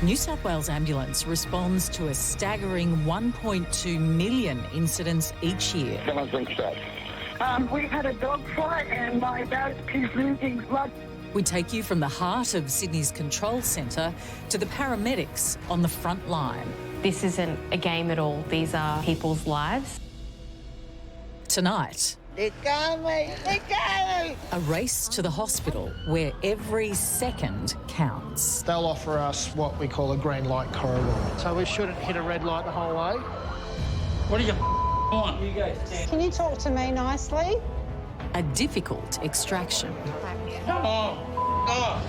New South Wales Ambulance responds to a staggering 1.2 million incidents each year. Someone's been shot. We've had a dog fight and my dad is losing blood. We take you from the heart of Sydney's control centre to the paramedics on the front line. This isn't a game at all. These are people's lives. Tonight, Let go, mate. Let go. a race to the hospital where every second counts. They'll offer us what we call a green light corridor. So we shouldn't hit a red light the whole way. What do you want? You go. Can you talk to me nicely? A difficult extraction. Oh.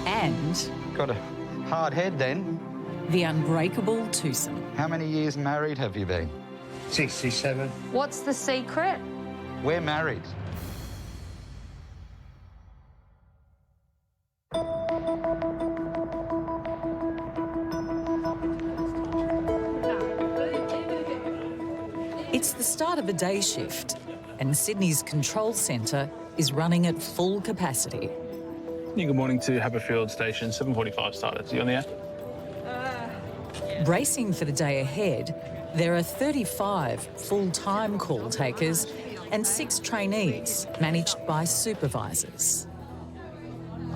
And Got a hard head then. the unbreakable twosome. How many years married have you been? 67. What's the secret? We're married. It's the start of a day shift, and Sydney's control centre is running at full capacity. Yeah, good morning to Haberfield Station, 7:45 started. Is he on the air? Bracing for the day ahead, there are 35 full-time call takers and 6 trainees managed by supervisors.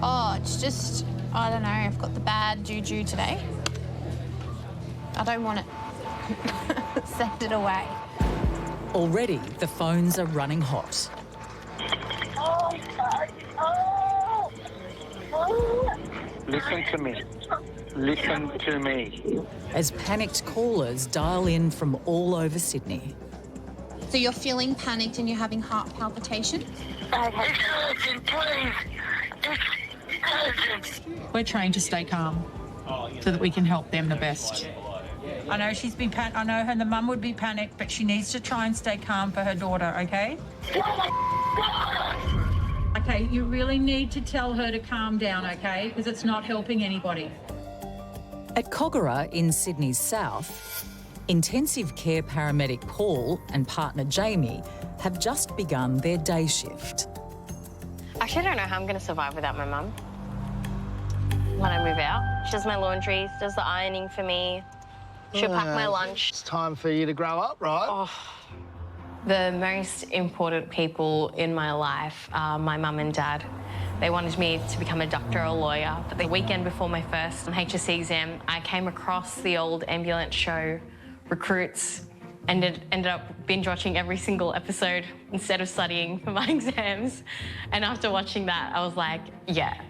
Oh, it's just, I don't know, I've got the bad juju today. I don't want it. Send it away. Already, the phones are running hot. Listen to me. Listen to me. As panicked callers dial in from all over Sydney. So you're feeling panicked and you're having heart palpitations? It's urgent, please. It's urgent. We're trained to stay calm so that we can help them the best. I know she's been I know her, the mum would be panicked, but she needs to try and stay calm for her daughter, okay? Okay, you really need to tell her to calm down, okay? Because it's not helping anybody. At Kogarah in Sydney's south, intensive care paramedic Paul and partner Jamie have just begun their day shift. Actually, I don't know how I'm going to survive without my mum. When I move out, she does my laundry, does the ironing for me. She'll pack my lunch. It's time for you to grow up, right? Oh. The most important people in my life are my mum and dad. They wanted me to become a doctor or a lawyer, but the weekend before my first HSC exam, I came across the old ambulance show, Recruits, and ended up binge watching every single episode instead of studying for my exams. And after watching that, I was like, yeah,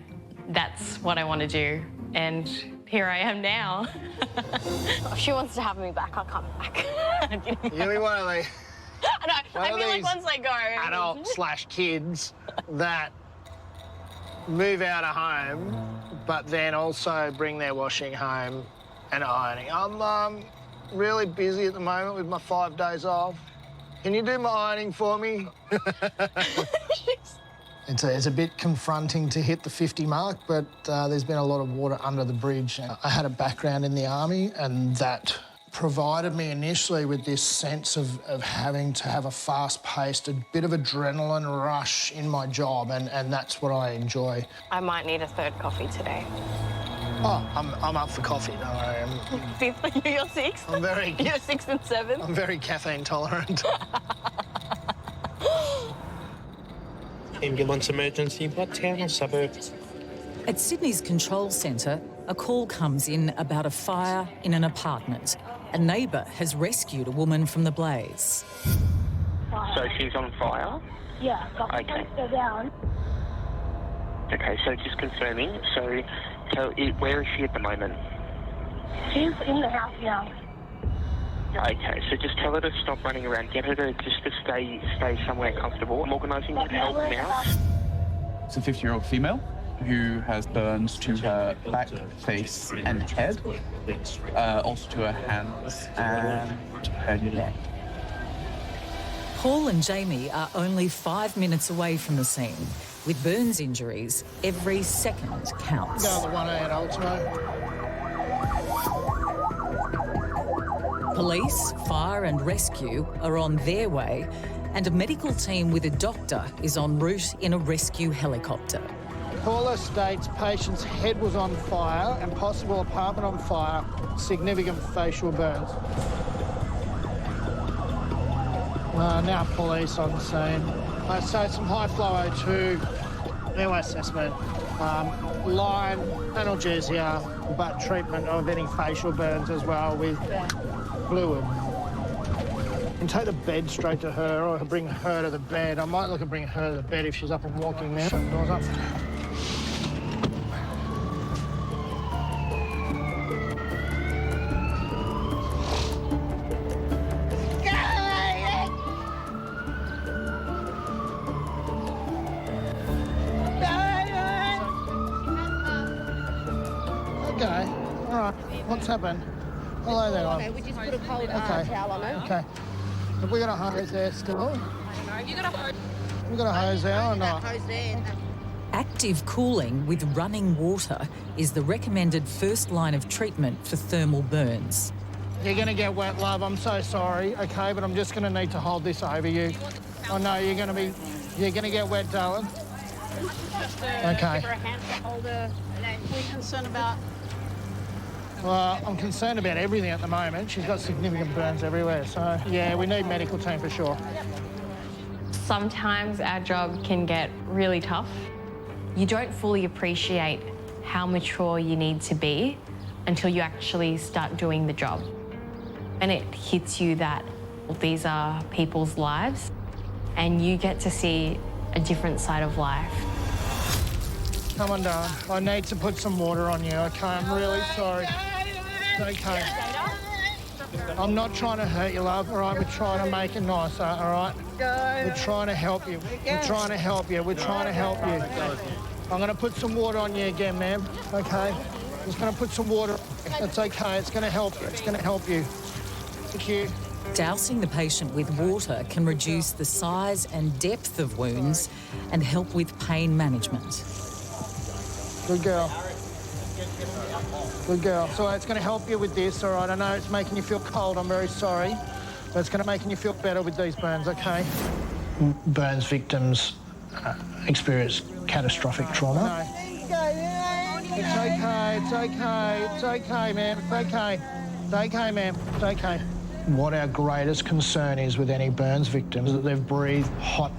that's what I want to do. And here I am now. If she wants to have me back, I'll come back. You'll be one of the I know. I feel like once I go... adult/kids that move out of home, but then also bring their washing home and ironing. I'm really busy at the moment with my 5 days off. Can you do my ironing for me? It's a bit confronting to hit the 50 mark, but there's been a lot of water under the bridge. I had a background in the Army, and that provided me initially with this sense of having to have a fast-paced, a bit of adrenaline rush in my job, and that's what I enjoy. I might need a third coffee today. Oh, I'm up for coffee, don't worry. Fifth, you're 6? I'm very... You're 6 and 7? I'm very caffeine tolerant. Ambulance emergency. What town or suburb? At Sydney's control centre, a call comes in about a fire in an apartment. A neighbour has rescued a woman from the blaze. So she's on fire? Yeah, but Okay. go down. Okay, so just confirming. So where is she at the moment? She's in the house now. Okay, so just tell her to stop running around. Get her to stay somewhere comfortable. I'm organising help now. It's a 50-year-old female who has burns to her back, face and head, also to her hands and her neck. Paul and Jamie are only 5 minutes away from the scene. With burns injuries, every second counts. Go on the 1A at Ultimo. Police, fire and rescue are on their way, and a medical team with a doctor is en route in a rescue helicopter. Caller states patient's head was on fire and possible apartment on fire, significant facial burns. Now police on scene. So some high flow O2, airway assessment, line, analgesia, but treatment of any facial burns as well with fluid. And take the bed straight to her or bring her to the bed. I might look at bringing her to the bed if she's up and walking now. Doors up. Okay, all right. What's happened? Hello there. Okay, we just put a cold towel on her. Okay. Have we got a hose there still? I don't know. You got a hose? We got a hose there or not? Hose there. Active cooling with running water is the recommended first line of treatment for thermal burns. You're going to get wet, love. I'm so sorry, okay? But I'm just going to need to hold this over you. I know you're going to get wet, darling. Okay. Give her a hand to hold her. We're concerned about... Well, I'm concerned about everything at the moment. She's got significant burns everywhere, so yeah, we need medical team for sure. Sometimes our job can get really tough. You don't fully appreciate how mature you need to be until you actually start doing the job. And it hits you that these are people's lives and you get to see a different side of life. Come on, darling. I need to put some water on you, okay? I'm really sorry. It's okay. I'm not trying to hurt you, love, all right? We're trying to make it nicer, all right? We're trying to help you. We're trying to help you. We're trying to help you. I'm going to put some water on you again, ma'am, okay? I'm just going to put some water. It's okay. It's going to help you. It's going to help you. Thank you. Dousing the patient with water can reduce the size and depth of wounds and help with pain management. Good girl. Good girl. So it's going to help you with this, all right? I know it's making you feel cold. I'm very sorry. But it's going to make you feel better with these burns, okay? Burns victims experience catastrophic trauma. No. It's okay. It's okay. It's okay, ma'am. It's okay. It's okay, ma'am. It's okay. What our greatest concern is with any burns victims is that they've breathed hot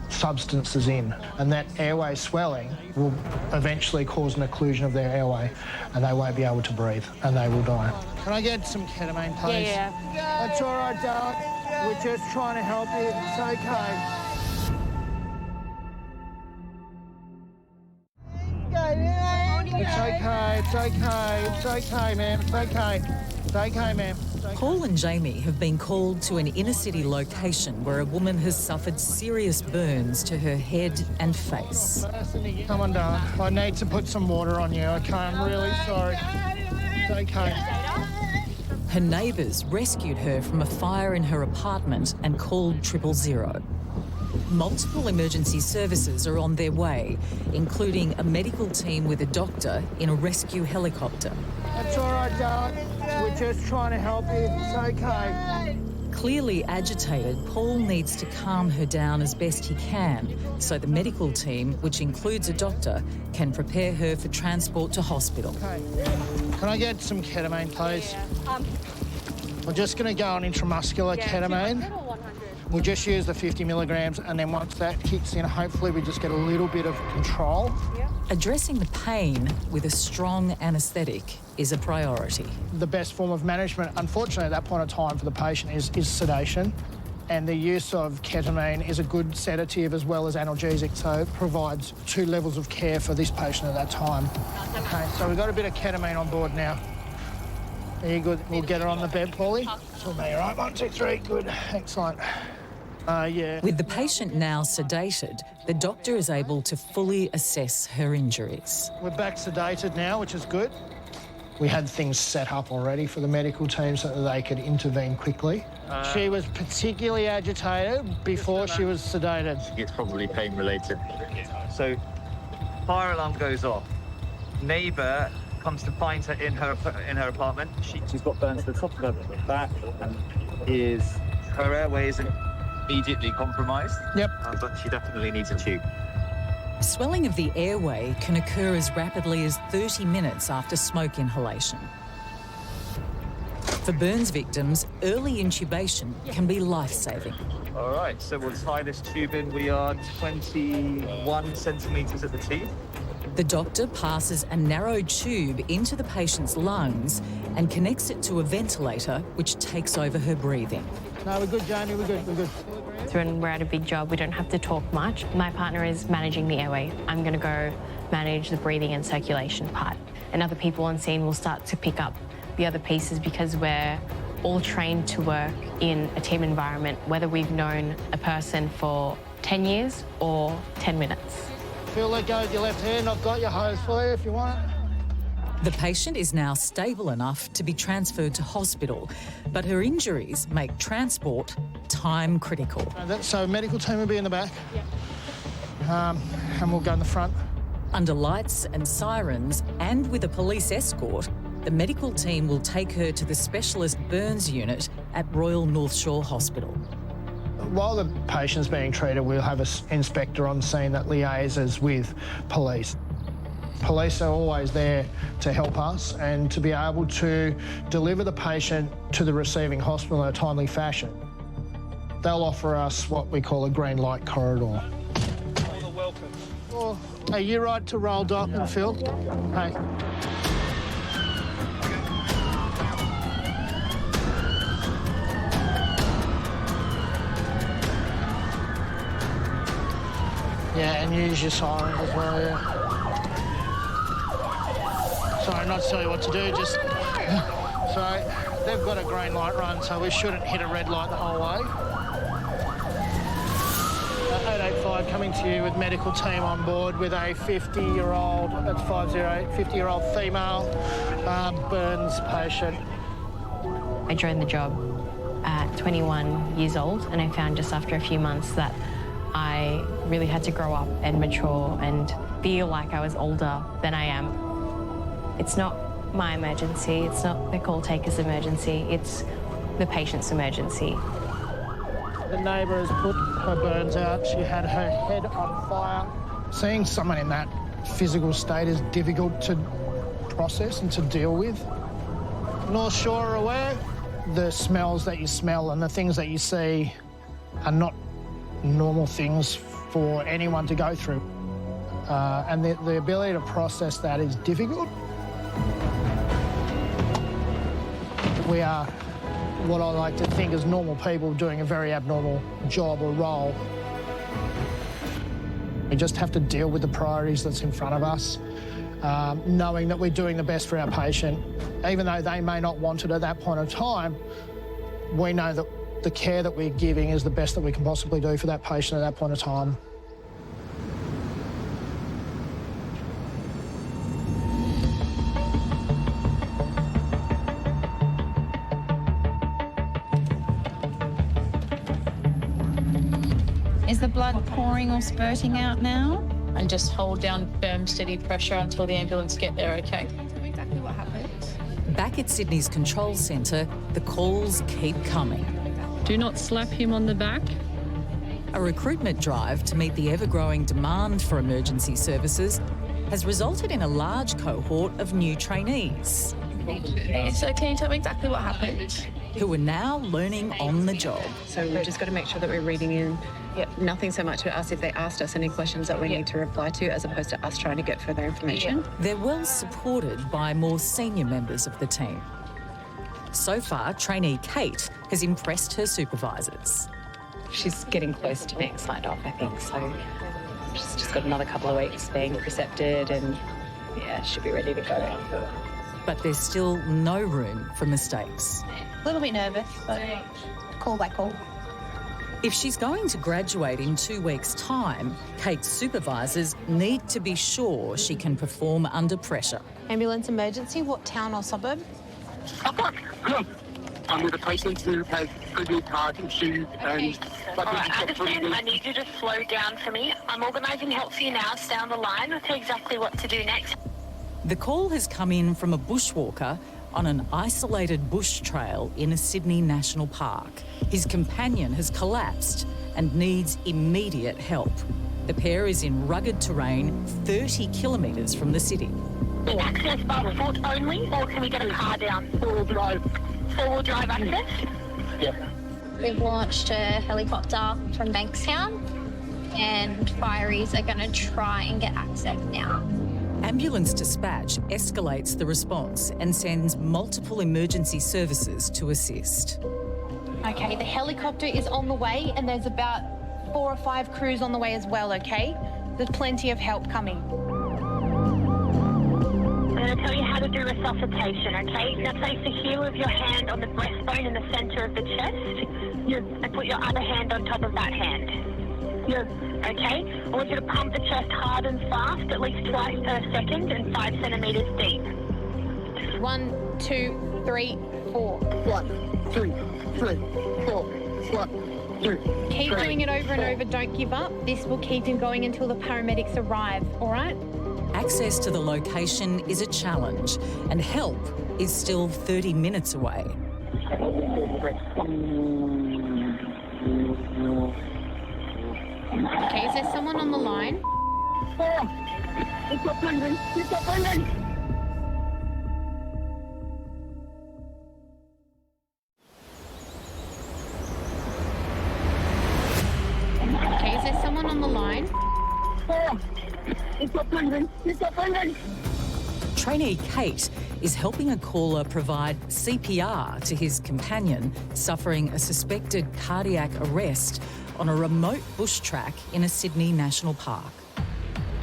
substances in, and that airway swelling will eventually cause an occlusion of their airway, and they won't be able to breathe, and they will die. Can I get some ketamine, please? Yeah. That's all right, darling. We're just trying to help you. It's okay. It's okay. It's okay. It's okay, ma'am. It's okay. It's okay, ma'am. Paul and Jamie have been called to an inner-city location where a woman has suffered serious burns to her head and face. Come on, darling. I need to put some water on you, okay? I'm really sorry. It's okay. Her neighbours rescued her from a fire in her apartment and called 000. Multiple emergency services are on their way, including a medical team with a doctor in a rescue helicopter. That's all right, darling. We're just trying to help you. It's okay. Clearly agitated, Paul needs to calm her down as best he can so the medical team, which includes a doctor, can prepare her for transport to hospital. Okay. Can I get some ketamine, please? We're just going to go on intramuscular ketamine. We'll just use the 50 milligrams, and then once that kicks in, hopefully we just get a little bit of control. Addressing the pain with a strong anaesthetic is a priority. The best form of management, unfortunately, at that point of time for the patient is sedation. And the use of ketamine is a good sedative as well as analgesic, so it provides 2 levels of care for this patient at that time. Okay, so we've got a bit of ketamine on board now. Are you good? We'll get her on the bed, Paulie. So me, right? 1, 2, 3, good. Excellent. Yeah. With the patient now sedated, the doctor is able to fully assess her injuries. We're back sedated now, which is good. We had things set up already for the medical team so that they could intervene quickly. She was particularly agitated before she was sedated. It's probably pain-related. So, fire alarm goes off. Neighbour comes to find her in her apartment. She's got burns to the top of her back, and her airway isn't immediately compromised. Yep. But she definitely needs a tube. Swelling of the airway can occur as rapidly as 30 minutes after smoke inhalation. For burns victims, early intubation can be life-saving. All right, so we'll tie this tube in. We are 21 centimetres at the teeth. The doctor passes a narrow tube into the patient's lungs and connects it to a ventilator, which takes over her breathing. No, we're good, Jamie, we're good. So when we're at a big job, we don't have to talk much. My partner is managing the airway. I'm going to go manage the breathing and circulation part. And other people on scene will start to pick up the other pieces because we're all trained to work in a team environment, whether we've known a person for 10 years or 10 minutes. Feel let go with your left hand. I've got your hose for you if you want it. The patient is now stable enough to be transferred to hospital, but her injuries make transport time critical. So medical team will be in the back, and we'll go in the front. Under lights and sirens, and with a police escort, the medical team will take her to the specialist burns unit at Royal North Shore Hospital. While the patient's being treated, we'll have an inspector on scene that liaises with police. Police are always there to help us and to be able to deliver the patient to the receiving hospital in a timely fashion. They'll offer us what we call a green light corridor. Welcome. Oh, are you right to roll, Doc and Phil? Hey. Yeah, and use your sirens as well, yeah. Sorry, not to tell you what to do, just... So, they've got a green light run, so we shouldn't hit a red light the whole way. 885 coming to you with medical team on board with a 50-year-old, that's 508, 50-year-old female burns patient. I joined the job at 21 years old, and I found just after a few months that I really had to grow up and mature and feel like I was older than I am. It's not my emergency, it's not the call taker's emergency, it's the patient's emergency. The neighbour has put her burns out. She had her head on fire. Seeing someone in that physical state is difficult to process and to deal with. North Shore are aware. The smells that you smell and the things that you see are not normal things for anyone to go through. And the ability to process that is difficult. We are what I like to think is normal people doing a very abnormal job or role. We just have to deal with the priorities that's in front of us, knowing that we're doing the best for our patient. Even though they may not want it at that point of time, we know that the care that we're giving is the best that we can possibly do for that patient at that point of time. Is the blood pouring or spurting out now? And just hold down firm, steady pressure until the ambulance get there, okay? Tell me exactly what happened. Back at Sydney's control centre, the calls keep coming. Do not slap him on the back. A recruitment drive to meet the ever-growing demand for emergency services has resulted in a large cohort of new trainees. So can you tell me exactly what happened? Who are now learning on the job. So we've just got to make sure that we're reading in. Nothing so much to us if they asked us any questions that we need to reply to, as opposed to us trying to get further information. They're well supported by more senior members of the team. So far, trainee Kate has impressed her supervisors. She's getting close to being signed off, I think. So she's just got another couple of weeks being precepted and, yeah, should be ready to go. But there's still no room for mistakes. A little bit nervous, but call by call. If she's going to graduate in 2 weeks' time, Kate's supervisors need to be sure she can perform under pressure. Ambulance emergency, what town or suburb? I'm with a patient who has severe heart issues and... I understand. I need you to slow down for me. I'm organising help for you now. Stay on the line. I'll tell you exactly what to do next. The call has come in from a bushwalker on an isolated bush trail in a Sydney National Park. His companion has collapsed and needs immediate help. The pair is in rugged terrain 30 kilometres from the city. Access by foot only, or can we get a car down? Four-wheel drive. Four-wheel drive access? Yeah. We've launched a helicopter from Bankstown and fireys are going to try and get access now. Ambulance dispatch escalates the response and sends multiple emergency services to assist. Okay, the helicopter is on the way and there's about 4 or 5 crews on the way as well, okay? There's plenty of help coming. I'm going to tell you how to do resuscitation, okay? Now place the heel of your hand on the breastbone in the centre of the chest. And put your other hand on top of that hand. Okay? I want you to pump the chest hard and fast, at least twice per second and 5 centimetres deep. 1, 2, 3, 4. 1, 2, 3, 4. 1, 2. Keep doing it over and over, don't give up. This will keep him going until the paramedics arrive, all right? Access to the location is a challenge and help is still 30 minutes away. Okay, is there someone on the line? He's got breathing. He's got breathing. Okay, is there someone on the line? He's got breathing. He's got breathing. Trainee Kate is helping a caller provide CPR to his companion suffering a suspected cardiac arrest on a remote bush track in a Sydney national park.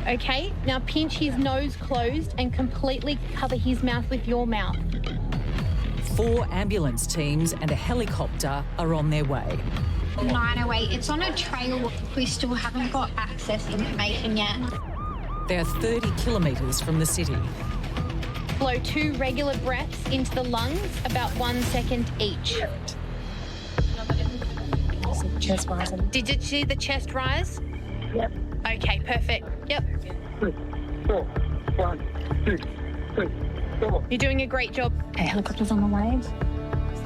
Okay, now pinch his nose closed and completely cover his mouth with your mouth. 4 ambulance teams and a helicopter are on their way. 908, it's on a trail. We still haven't got access information yet. They are 30 kilometres from the city. Blow 2 regular breaths into the lungs, about 1 second each. Chest rising. Did you see the chest rise? Yep. Okay, perfect. Yep. 3, 4. 1, 2, 3, 4. You're doing a great job. Okay, helicopter's on the way.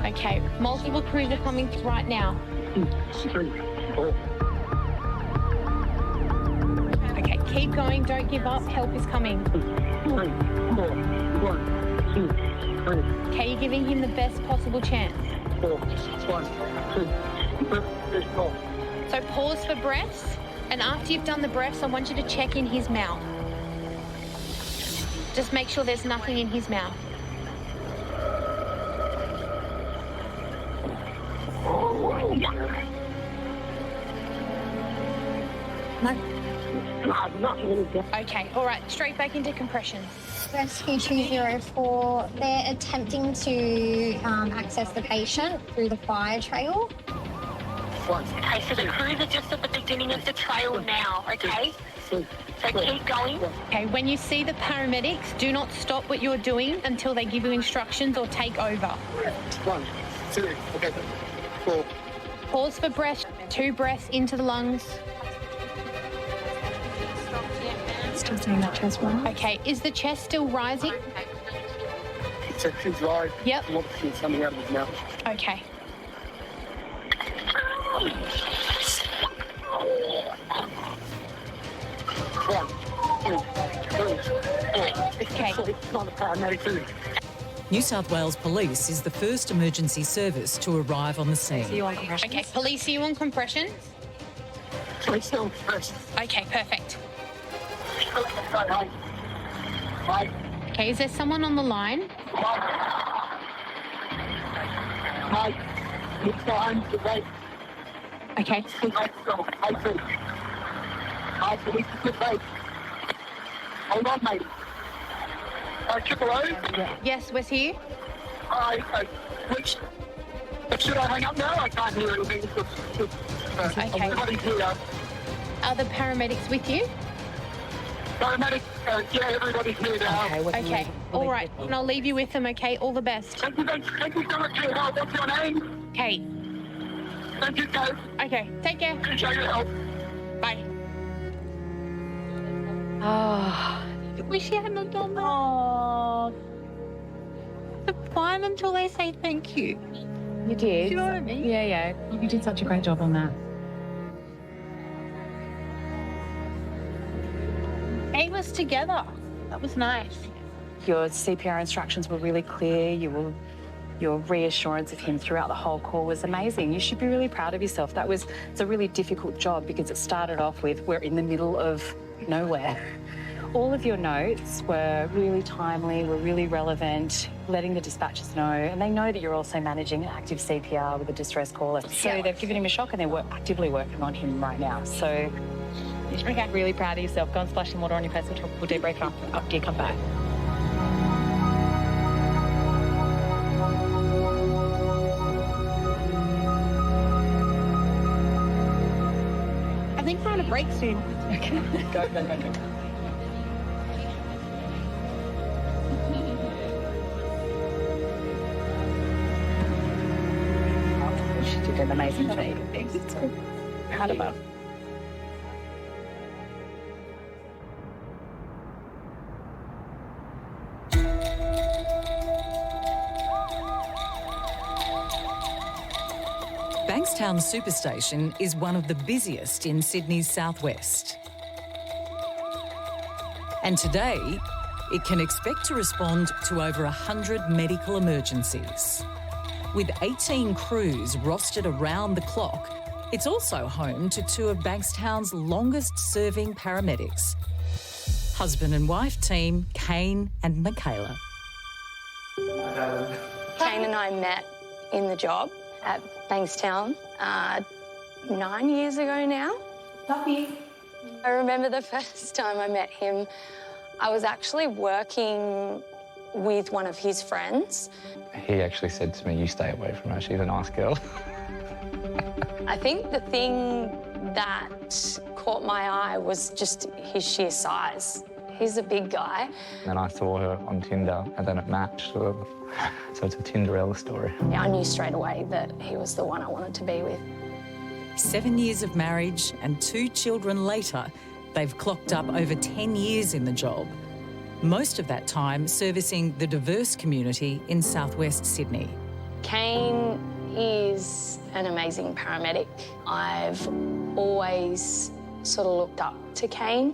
Okay, multiple crews are coming right now. 2, 3, 4. Okay, keep going, don't give up, help is coming. 2, 3, 4. 1, 2, 3. Okay, you're giving him the best possible chance. 4, 1, 2, 3, 4. So pause for breaths, and after you've done the breaths, I want you to check in his mouth. Just make sure there's nothing in his mouth. No. Okay, all right, straight back into compression. Rescue 204, they're attempting to access the patient through the fire trail. Okay, so the crews are just at the beginning of the trail now, okay? So keep going. Okay, when you see the paramedics, do not stop what you're doing until they give you instructions or take over. 1, 2, okay, 4. Pause for breath, 2 breaths into the lungs. Still seeing that chest rise. Okay, is the chest still rising? It's a true drive. Yep. I want to see something out of his mouth. Okay. Okay. It's not a paramedic food. New South Wales Police is the first emergency service to arrive on the scene. Okay, police, are you on compression? Police still first. Okay, perfect. Hi. Okay, is there someone on the line? Hi. It's time to wait. Okay. Hi, police, good wait. Hold on, mate. Triple O? Yes, we're here. Which... Should I hang up now? I can't hear anything. Okay. Everybody's here. Are the paramedics with you? Paramedics, yeah, everybody's here now. Okay, all right. And I'll leave you with them, okay? All the best. Thank you so much for your help. What's your name? Kate. Thank you, Kate. Okay, take care. Appreciate your help. Bye. Oh, I wish you hadn't done that. Oh. It's fine until they say thank you. You did. Do you know what I mean? Yeah. You did such a great job on that. us together. That was nice. Your CPR instructions were really clear. Your reassurance of him throughout the whole call was amazing. You should be really proud of yourself. It's a really difficult job because it started off with, we're in the middle of nowhere. All of your notes were really timely, were really relevant, letting the dispatchers know, and they know that you're also managing an active CPR with a distress caller. So they've given him a shock and they're actively working on him right now. So you should be really proud of yourself. Go and splash some water on your face and we'll debrief after you come back. I think we're on a break soon. Okay, go. She did an amazing job. So proud of her. Bankstown Superstation is one of the busiest in Sydney's southwest. And today, it can expect to respond to over 100 medical emergencies. With 18 crews rostered around the clock, it's also home to two of Bankstown's longest-serving paramedics. Husband and wife team, Kane and Michaela. Kane and I met in the job at Bankstown 9 years ago now. Love you. I remember the first time I met him, I was actually working with one of his friends. He actually said to me, "You stay away from her, she's a nice girl." I think the thing that caught my eye was just his sheer size. He's a big guy. Then I saw her on Tinder and then it matched. So it's a Tinderella story. I knew straight away that he was the one I wanted to be with. 7 years of marriage and 2 children later, they've clocked up over 10 years in the job. Most of that time servicing the diverse community in southwest Sydney. Kane is an amazing paramedic. I've always sort of looked up to Kane.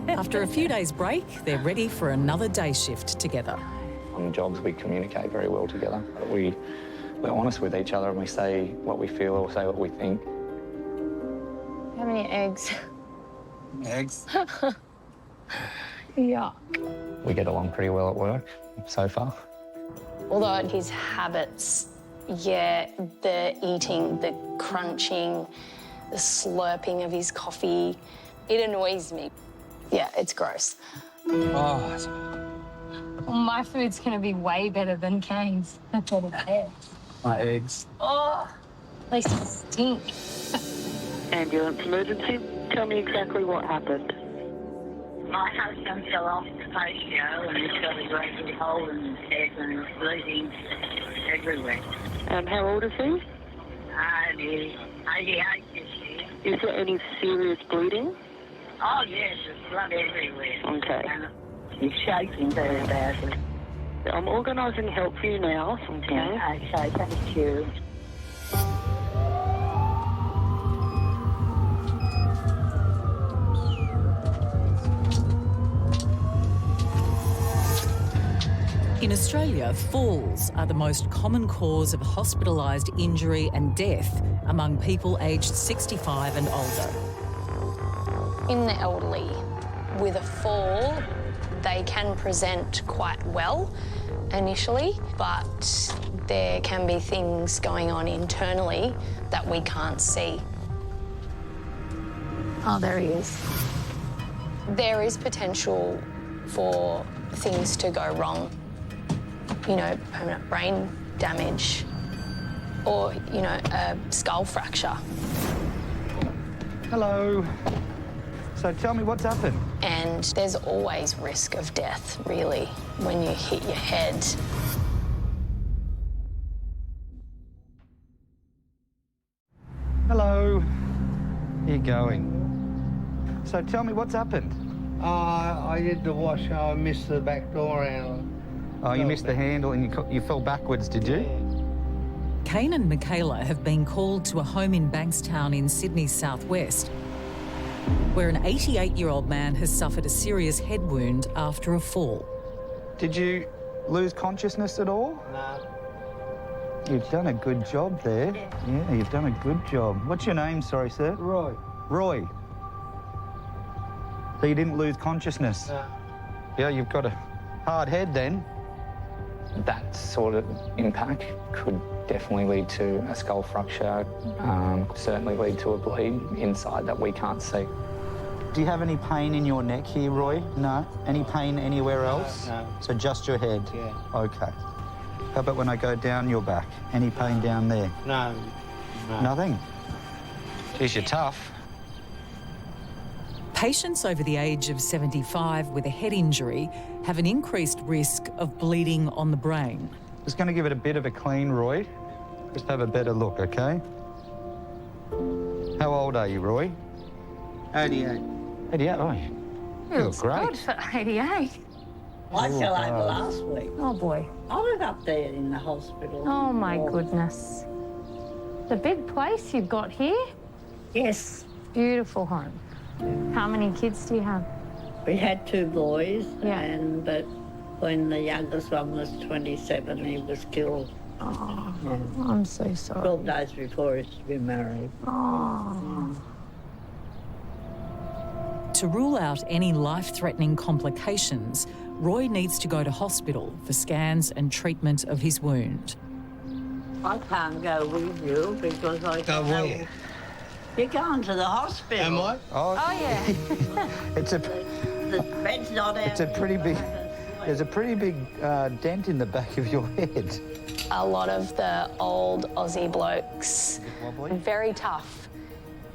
After a few days' break, they're ready for another day shift together. On jobs, we communicate very well together. We're honest with each other and we say what we feel or say what we think. How many eggs? Eggs? Yuck. We get along pretty well at work so far. Although his habits, yeah, the eating, the crunching, the slurping of his coffee, it annoys me. Yeah, it's gross. Oh, My food's going to be way better than Kane's. That's what it is. my eggs. Oh, they stink. Ambulance emergency. Tell me exactly what happened. My husband fell off the patio and he's got a great big hole in his head and it's bleeding everywhere. And how old is he? He's 88 this year. Is there any serious bleeding? Oh, yes, there's blood everywhere. Okay. And he's shaking very badly. I'm organising help for you now. Okay. Okay, thank you. In Australia, falls are the most common cause of hospitalised injury and death among people aged 65 and older. In the elderly, with a fall, they can present quite well initially, but there can be things going on internally that we can't see. Oh, there he is. There is potential for things to go wrong. You know, permanent brain damage or, you know, a skull fracture. Hello. So tell me what's happened. And there's always risk of death, really, when you hit your head. Hello. How you going? So tell me what's happened. I did the wash. I missed the back door handle. Oh, you missed the handle and you fell backwards, did you? Kane and Michaela have been called to a home in Bankstown in Sydney's southwest. where an 88-year-old man has suffered a serious head wound after a fall. Did you lose consciousness at all? No. You've done a good job there. Yeah, you've done a good job. What's your name, sorry, sir? Roy. Roy. So you didn't lose consciousness? No. Yeah, you've got a hard head then. That sort of impact could definitely lead to a skull fracture, certainly lead to a bleed inside that we can't see. Do you have any pain in your neck here, Roy? No? Any pain anywhere else? No. So just your head? Yeah. OK. How about when I go down your back? Any pain down there? No. Nothing? Geez, you're tough. Patients over the age of 75 with a head injury have an increased risk of bleeding on the brain. Just going to give it a bit of a clean, Roy. Just have a better look, OK? How old are you, Roy? 88. 88? Oh, you look great. Good for 88. I fell over last week. Oh, boy. I was up there in the hospital. Oh, my goodness. The big place you've got here? Yes. Beautiful home. How many kids do you have? We had 2 boys, Yeah. but when the youngest one was 27, he was killed. Oh, I'm so sorry. 12 days before he should be married. Oh. To rule out any life-threatening complications, Roy needs to go to hospital for scans and treatment of his wound. I can't go with you because I Go where? You're going to the hospital. Am I? Oh, yeah. It's a... The bed's not out. It's a pretty big... There's a pretty big dent in the back of your head. A lot of the old Aussie blokes, very tough.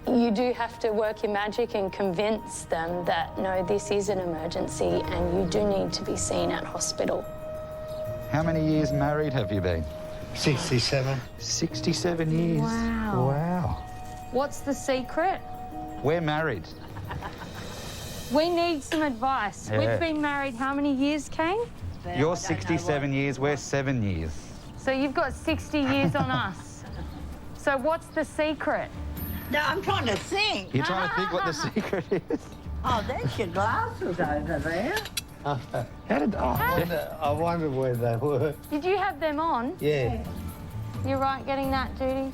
You do have to work your magic and convince them that, no, this is an emergency and you do need to be seen at hospital. How many years married have you been? 67. 67 years. Wow. Wow. What's the secret? We're married. We need some advice. Yeah. We've been married how many years, Kane? You're 67 years, we're 7 years. So you've got 60 years on us. So what's the secret? No, I'm trying to think. You're trying to think what the secret is? Oh, there's your glasses over there. How did... I wonder where they were. Did you have them on? Yeah. You're right getting that, Judy?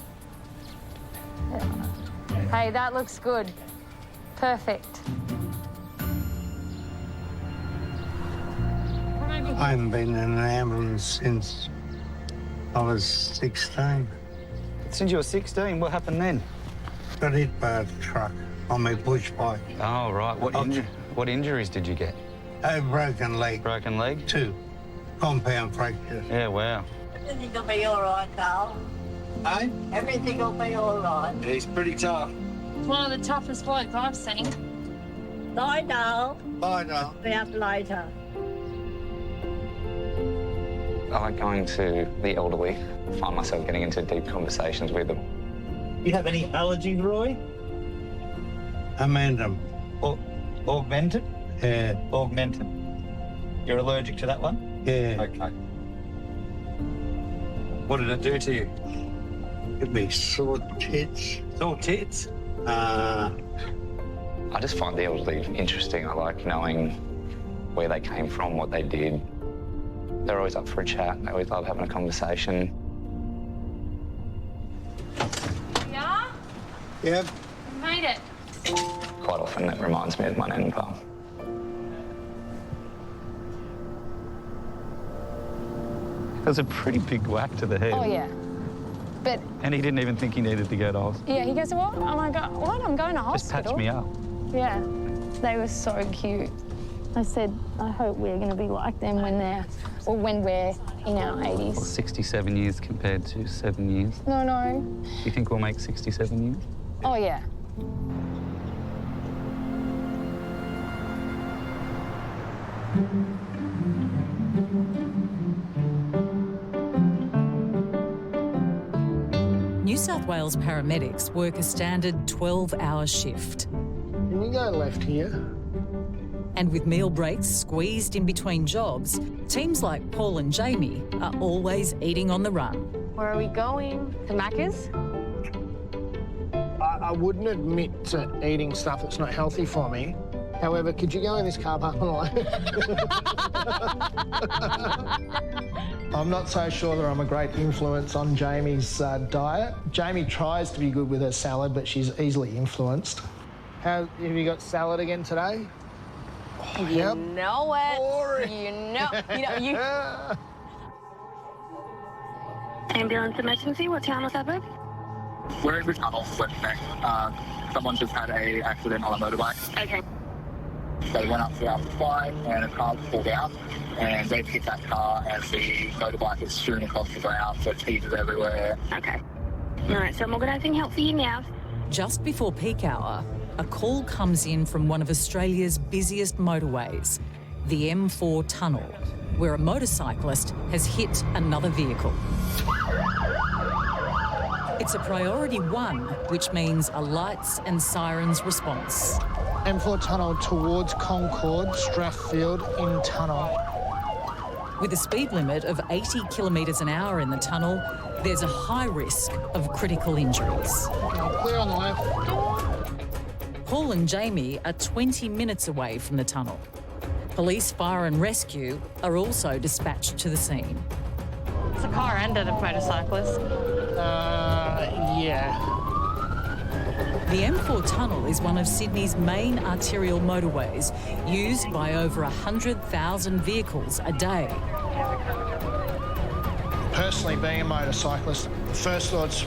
Hey, that looks good. Perfect. I haven't been in an ambulance since I was 16. Since you were 16, what happened then? Got hit by a truck on my push bike. Oh, right. What injuries did you get? A broken leg. Broken leg? 2 compound fractures. Yeah, wow. Everything will be all right, Carl. Hey? Everything will be all right. He's pretty tough. One of the toughest blokes I've seen. Bye, Dale. Bye, Dale. Be up later. I like going to the elderly, find myself getting into deep conversations with them. You have any allergies, Roy? Amendum. Augmented? Yeah. Augmented. You're allergic to that one? Yeah. Okay. What did it do to you? It'd be sore tits. Sore tits? I just find the elderly interesting. I like knowing where they came from, what they did. They're always up for a chat. They always love having a conversation. Yeah? Yep. Made it. Quite often it reminds me of my nan and pa. There's a pretty big whack to the head. Oh, yeah. But, And he didn't even think he needed to go to hospital. yeah, he goes, what? I'm like, what? I'm going to Just hospital. patch me up. Yeah. They were so cute. I said, I hope we're going to be like them when they're, or when we're in our 80s. Well, 67 years compared to 7 years. No, no. Do you think we'll make 67 years? Oh, yeah. New South Wales paramedics work a standard 12-hour shift. Can you go left here? And with meal breaks squeezed in between jobs, teams like Paul and Jamie are always eating on the run. Where are we going? To Macca's? I wouldn't admit to eating stuff that's not healthy for me. However, could you go in this car park alone? I'm not so sure that I'm a great influence on Jamie's diet. Jamie tries to be good with her salad, but she's easily influenced. Have you got salad again today? Oh, You yep. know it. Boring. You. Ambulance emergency, what's your suburb? We're in the tunnel, West Neck. Someone just had a accident on a motorbike. Okay. They went up to our supply and a car pulled out and they've hit that car and the motorbike is strewn across the ground, so pieces everywhere. Okay. All right, so I'm organising help for you now. Just before peak hour, a call comes in from one of Australia's busiest motorways, the M4 tunnel, where a motorcyclist has hit another vehicle. It's a priority 1, which means a lights and sirens response. M4 tunnel towards Concord, Strathfield in tunnel. With a speed limit of 80 kilometres an hour in the tunnel, there's a high risk of critical injuries. Clear on the left. Paul and Jamie are 20 minutes away from the tunnel. Police, fire and rescue are also dispatched to the scene. It's a car and a motorcyclist. Yeah. The M4 tunnel is one of Sydney's main arterial motorways, used by over 100,000 vehicles a day. Personally, being a motorcyclist, the first thoughts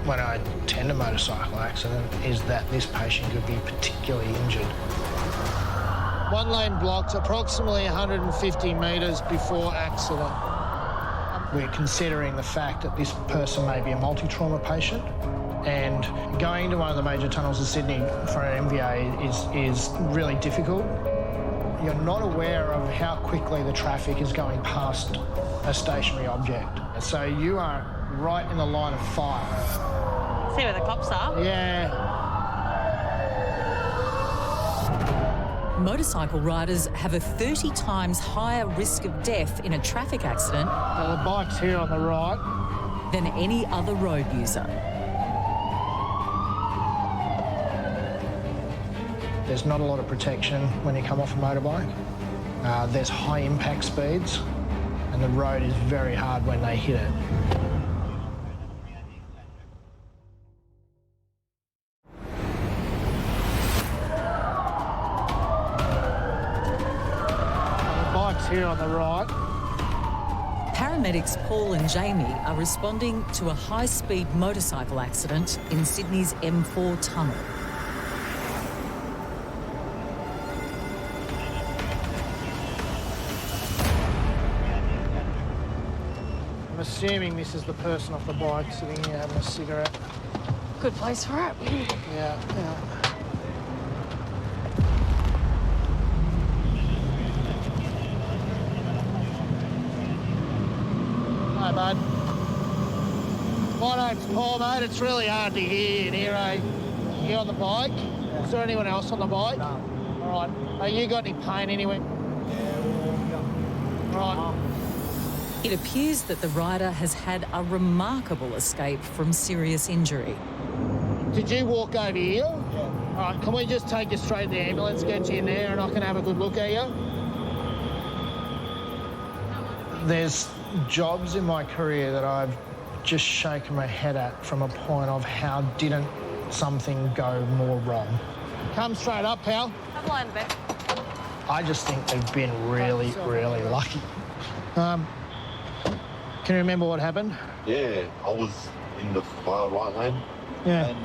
when I attend a motorcycle accident is that this patient could be particularly injured. One lane blocked approximately 150 metres before accident. We're considering the fact that this person may be a multi-trauma patient, and going into one of the major tunnels of Sydney for an MVA is really difficult. You're not aware of how quickly the traffic is going past a stationary object. So you are right in the line of fire. See where the cops are? Yeah. Motorcycle riders have a 30 times higher risk of death in a traffic accident the bike's here on the right than any other road user. There's not a lot of protection when you come off a motorbike. There's high impact speeds, and the road is very hard when they hit it. The bike's here on the right. Paramedics Paul and Jamie are responding to a high-speed motorcycle accident in Sydney's M4 tunnel. I'm assuming this is the person off the bike sitting here having a cigarette. Good place for it. Yeah. Hi, bud. My name's Paul, mate. It's really hard to hear in here, eh? You on the bike? Yeah. Is there anyone else on the bike? No. All right. Have you got any pain anywhere? Yeah. All right. It appears that the rider has had a remarkable escape from serious injury. Did you walk over here? Yeah. All right, can we just take you straight to the ambulance, get you in there, and I can have a good look at you? There's jobs in my career that I've just shaken my head at from a point of how didn't something go more wrong. Come straight up, pal. I'm lying back. I just think they've been really, really lucky. Can you remember what happened? Yeah, I was in the far right lane. Yeah. And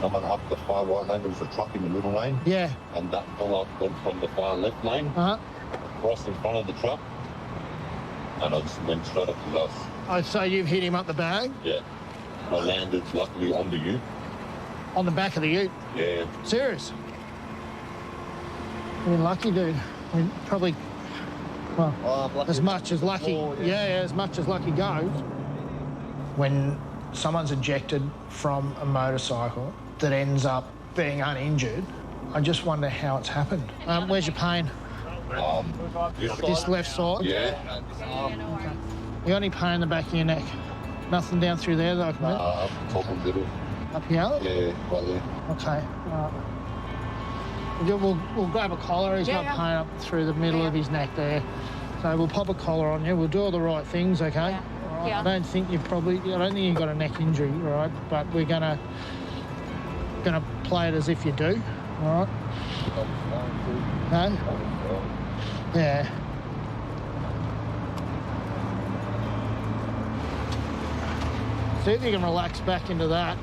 coming up the far right lane, there was a truck in the middle lane. Yeah. And that fella went from the far left lane, across in front of the truck, and I just went straight up to us. Oh, so you've hit him up the bag? Yeah. I landed luckily on the ute. On the back of the ute? Yeah. Serious? You've been lucky, dude. I mean, probably, well, as much as lucky. As much as lucky goes. When someone's ejected from a motorcycle that ends up being uninjured, I just wonder how it's happened. Where's your pain? This left side? Yeah. You got any pain in the back of your neck? Nothing down through there that I can top and middle. Up here? Yeah, right there. Okay. We'll grab a collar. He's got pain up through the middle of his neck there. So we'll pop a collar on you. We'll do all the right things, okay? Yeah. All right. Yeah. I don't think you've got a neck injury, all right? But we're gonna play it as if you do, all right? No? Yeah. See if you can relax back into that.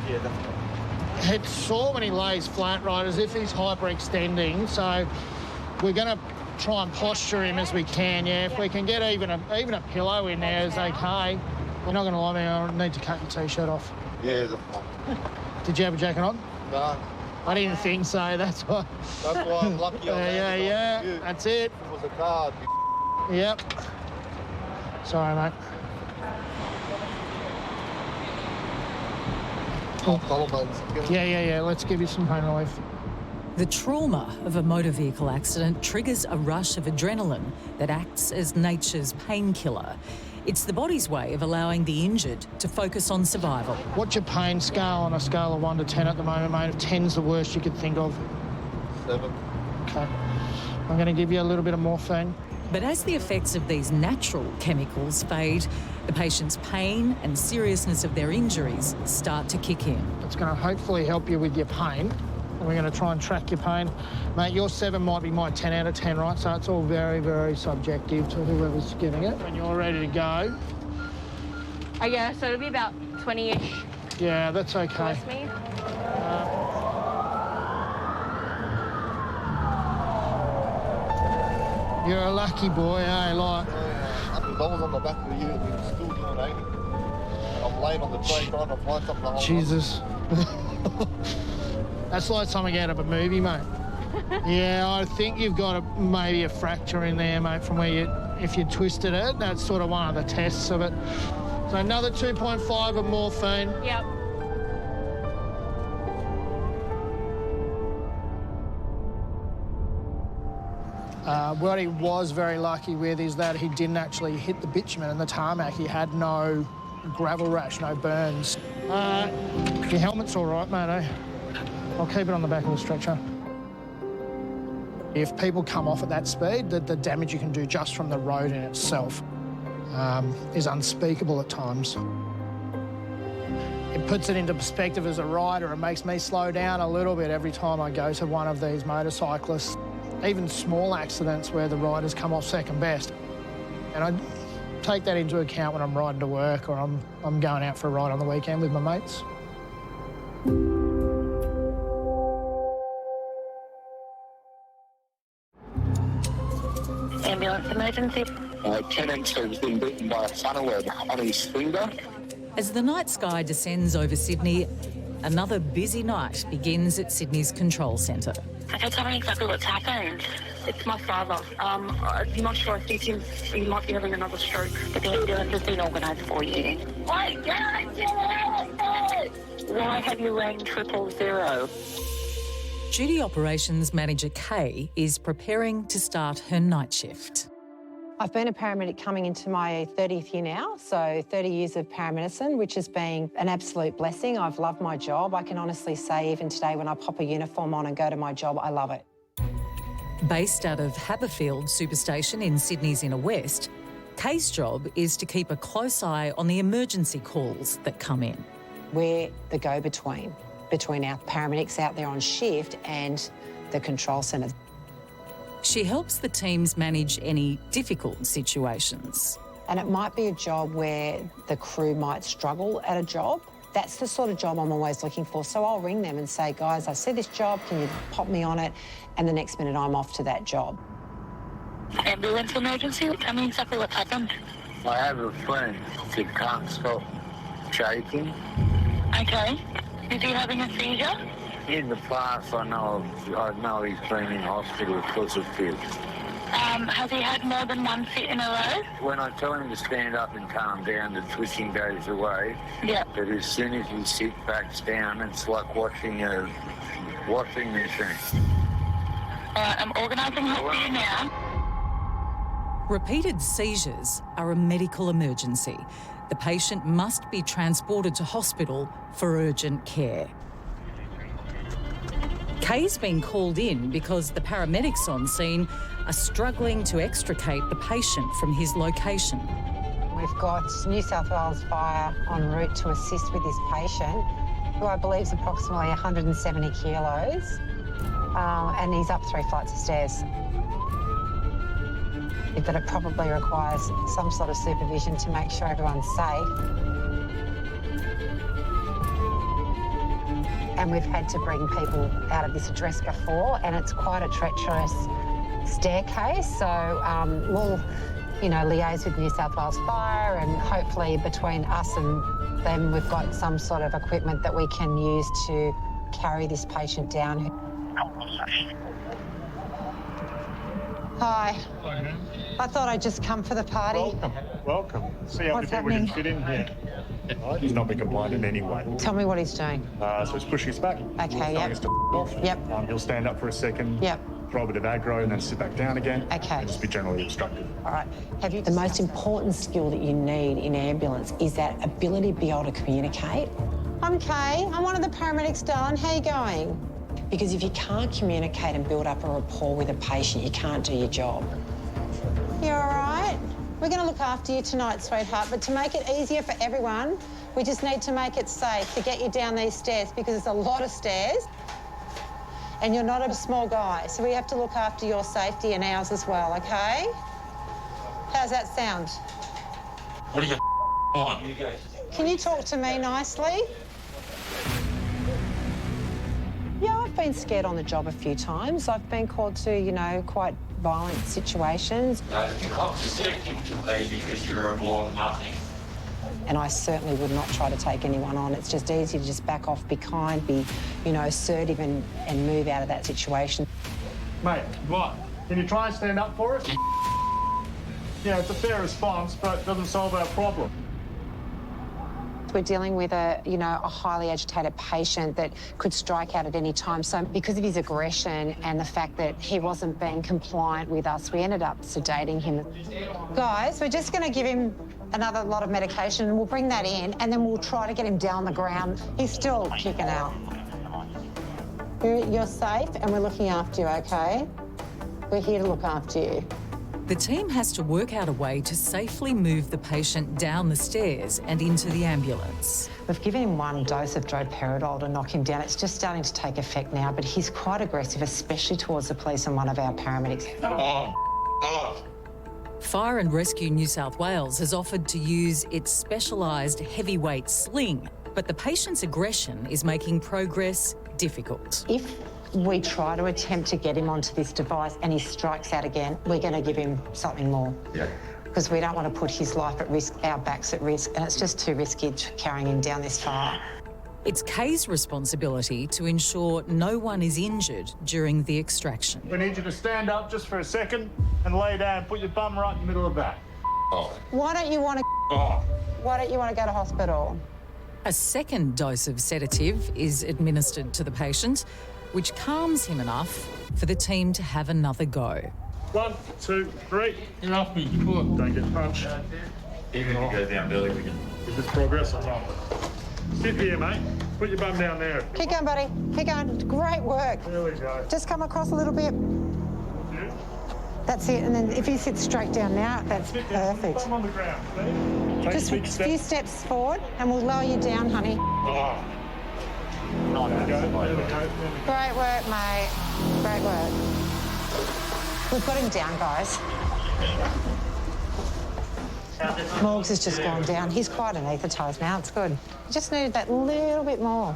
Yeah, that's right. It saw when he lays flat, right, as if he's hyperextending. So we're going to try and posture him as we can, yeah. If we can get even a pillow in there is okay. You're not going to lie me, I need to cut your T-shirt off. Yeah, that's fine. Did you have a jacket on? No. I didn't think so, that's why. That's why I'm lucky. Yeah, that's it. It was a card. Yep. Sorry, mate. Yeah. Let's give you some pain relief. The trauma of a motor vehicle accident triggers a rush of adrenaline that acts as nature's painkiller. It's the body's way of allowing the injured to focus on survival. What's your pain scale on a scale of 1 to 10 at the moment, mate? If 10's the worst you could think of. 7. Okay. I'm going to give you a little bit of morphine. But as the effects of these natural chemicals fade, the patient's pain and seriousness of their injuries start to kick in. It's going to hopefully help you with your pain. And we're going to try and track your pain. Mate, your 7 might be my 10 out of 10, right? So it's all very, very subjective to whoever's giving it. When you're ready to go. Oh, yeah, so it'll be about 20-ish. Yeah, that's okay. Towards me. You're a lucky boy, eh? Like... I was on the back of the unit, we were still doing 80. And I'm late on the train trying to find something to hold Jesus. That's like something out of a movie, mate. Yeah, I think you've got maybe a fracture in there, mate, from where if you twisted it. That's sort of one of the tests of it. So another 2.5 of morphine. Yep. What he was very lucky with is that he didn't actually hit the bitumen and the tarmac. He had no gravel rash, no burns. Your helmet's all right, mate, eh? I'll keep it on the back of the stretcher. If people come off at that speed, the damage you can do just from the road in itself is unspeakable at times. It puts it into perspective as a rider. It makes me slow down a little bit every time I go to one of these motorcyclists. Even small accidents where the riders come off second best. And I take that into account when I'm riding to work or I'm going out for a ride on the weekend with my mates. Ambulance emergency. Tenant has been beaten by a funnel web on his finger. As the night sky descends over Sydney, another busy night begins at Sydney's control centre. Okay, tell me exactly what's happened. It's my father. I'm not sure if he might be having another stroke, but the ambulance has been organised for you. Why have you rang 000? Duty Operations Manager Kay is preparing to start her night shift. I've been a paramedic coming into my 30th year now, so 30 years of paramedicine, which has been an absolute blessing. I've loved my job. I can honestly say even today when I pop a uniform on and go to my job, I love it. Based out of Haberfield Superstation in Sydney's inner west, Kay's job is to keep a close eye on the emergency calls that come in. We're the go-between between our paramedics out there on shift and the control centre. She helps the teams manage any difficult situations. And it might be a job where the crew might struggle at a job. That's the sort of job I'm always looking for. So I'll ring them and say, guys, I see this job, can you pop me on it? And the next minute I'm off to that job. Ambulance emergency? Tell me exactly what happened. I have a friend who can't stop shaking. Okay. Is he having a seizure? In the past, I know he's been in hospital because of this. Has he had more than one fit in a row? When I tell him to stand up and calm down, the twitching goes away. Yeah. But as soon as he sits back down, it's like watching a washing machine. All right, I'm organising help for you now. Repeated seizures are a medical emergency. The patient must be transported to hospital for urgent care. Kay's been called in because the paramedics on scene are struggling to extricate the patient from his location. We've got New South Wales Fire en route to assist with this patient, who I believe is approximately 170 kilos, and he's up 3 flights of stairs. That it probably requires some sort of supervision to make sure everyone's safe. And we've had to bring people out of this address before, and it's quite a treacherous staircase, so we'll liaise with New South Wales Fire, and hopefully between us and them we've got some sort of equipment that we can use to carry this patient down. Hi. I thought I'd just come for the party. Welcome. See how What's we can happening? fit in here. Right, he's not been compliant in any way. Tell me what he's doing. So he's pushing us back. Okay, yep. Us to off. Yep. He'll stand up for a second. Yep. Throw a bit of aggro and then sit back down again. Okay. And just be generally obstructive. All right. The most important skill that you need in ambulance is that ability to be able to communicate. I'm Kay. I'm one of the paramedics, darling. How you going? Because if you can't communicate and build up a rapport with a patient, you can't do your job. You all right? We're going to look after you tonight, sweetheart, but to make it easier for everyone, we just need to make it safe to get you down these stairs, because there's a lot of stairs and you're not a small guy, so we have to look after your safety and ours as well, OK? How's that sound? What are you on? Can you talk to me nicely? Yeah, I've been scared on the job a few times. I've been called to, quite violent situations. You can't protect him today because you're a law of nothing. And I certainly would not try to take anyone on. It's just easy to just back off, be kind, be, assertive and move out of that situation. Mate, what? Can you try and stand up for us? Yeah, it's a fair response, but it doesn't solve our problem. We're dealing with a highly agitated patient that could strike out at any time. So because of his aggression and the fact that he wasn't being compliant with us, we ended up sedating him. Guys, we're just going to give him another lot of medication and we'll bring that in and then we'll try to get him down the ground. He's still kicking out. You're safe and we're looking after you, OK? We're here to look after you. The team has to work out a way to safely move the patient down the stairs and into the ambulance. We've given him 1 dose of droperidol to knock him down. It's just starting to take effect now, but he's quite aggressive, especially towards the police and one of our paramedics. Fire and Rescue New South Wales has offered to use its specialised heavyweight sling, but the patient's aggression is making progress difficult. If we try to attempt to get him onto this device and he strikes out again, we're going to give him something more. Yeah. Because we don't want to put his life at risk, our backs at risk, and it's just too risky carrying him down this far. It's Kay's responsibility to ensure no one is injured during the extraction. We need you to stand up just for a second and lay down. Put your bum right in the middle of that. Why don't you want to go to hospital? A second dose of sedative is administered to the patient, which calms him enough for the team to have another go. 1, 2, 3. Get off me, foot. Don't get punched. Even if you go down early, we can. Is this progress or not? Sit here, mate. Put your bum down there. Keep going, buddy. Keep going. Great work. There we go. Just come across a little bit. That's it. And then if you sit straight down now, that's perfect. Bum on the ground, please. Take Just a few steps forward and we'll lower you down, honey. There we go. Great work, mate. Great work. We've got him down, guys. Morgs has just gone down. He's quite anaesthetised now. It's good. He just needed that little bit more.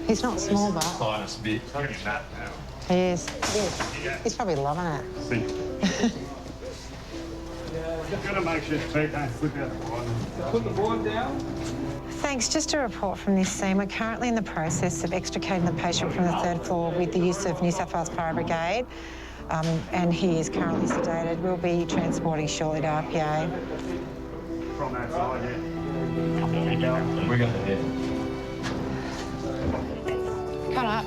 He's not small, but Sinus bit. he is. He's probably loving it. You've got to make sure his feet don't slip out the board. Put the board down. Thanks. Just a report from this scene. We're currently in the process of extricating the patient from the 3rd floor with the use of New South Wales Fire Brigade. And he is currently sedated. We'll be transporting shortly to RPA. From that side, yeah. We got the head. Come up.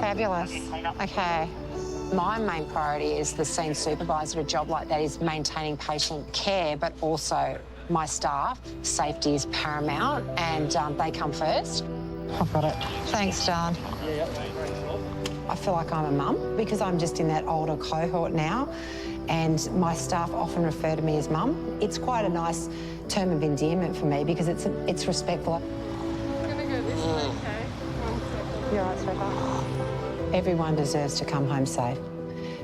Fabulous. Okay. My main priority as the scene supervisor at a job like that is maintaining patient care, but also my staff. Safety is paramount, and they come first. I've got it. Thanks, John. I feel like I'm a mum because I'm just in that older cohort now, and my staff often refer to me as mum. It's quite a nice term of endearment for me because it's respectful. I'm gonna go this way, okay? 1 second. You're right, sweetheart. Everyone deserves to come home safe.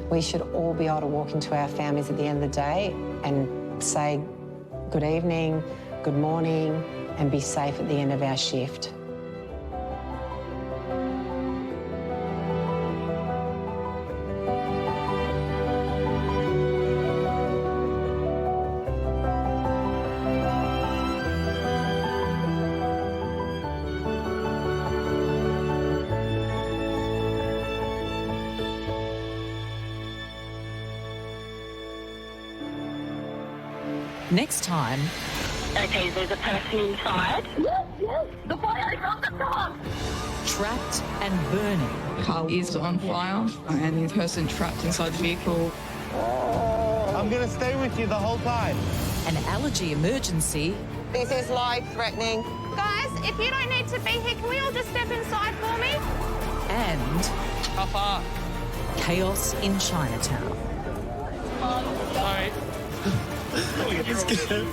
We should all be able to walk into our families at the end of the day and say good evening, good morning, and be safe at the end of our shift. Next time... Okay, there's a person inside. The fire is on the top. Trapped and burning. The car is on fire and the person trapped inside the vehicle. I'm going to stay with you the whole time. An allergy emergency. This is life-threatening. Guys, if you don't need to be here, can we all just step inside for me? And... How far? chaos in Chinatown. Sorry. It's good.